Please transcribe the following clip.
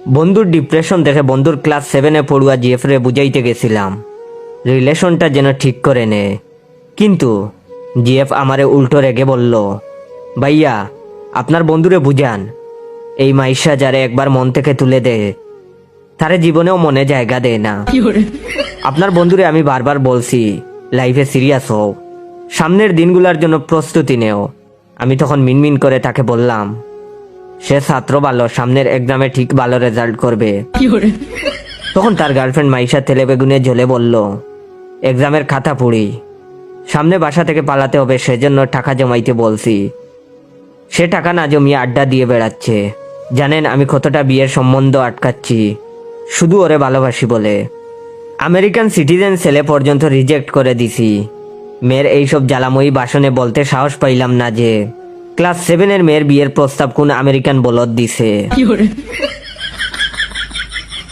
বন্ধুর ডিপ্রেশন দেখে বন্ধুর ক্লাস 7-এ পড়ুয়া জিএফ রে বুঝাইতে গেছিলাম রিলেশনটা যেন ঠিক করে নে, কিন্তু জিএফ আমারে উল্টো রেগে বলল, ভাইয়া আপনার বন্ধুরে বুঝান, এই মাইশা যারে একবার মন থেকে তুলে দেয় তারে জীবনেও মনে জায়গা দেয় না। আপনার বন্ধুরে আমি বারবার বলছি লাইফে সিরিয়াস হও, সামনের দিনগুলোর জন্য প্রস্তুতি নেও। আমি তখন মিনমিন করে তাকে বললাম, সে ছাত্র ভালো, সামনের এক্সামে ঠিক ভালো রেজাল্ট করবে। তখন তার গার্লফ্রেন্ড মাইশা তেলে বেগুনে জ্বলে বলল, এক্সামের খাতা পুড়ি, সামনে বাসা থেকে পালাতে হবে, সেজন্য টাকা জমাইতে বলছি। সে টাকা না জমিয়ে আড্ডা দিয়ে বেড়াচ্ছে। জানেন আমি কতটা বিয়ের সম্বন্ধ আটকাচ্ছি, শুধু ওরে ভালোবাসি বলে। আমেরিকান সিটিজেন ছেলে পর্যন্ত রিজেক্ট করে দিছি। মেয়ের এইসব জ্বালাময়ী বাসনে বলতে সাহস পাইলাম না যে ক্লাস 7-এর মেয়ের বিয়ের প্রস্তাব কোন আমেরিকান বলদ দিছে।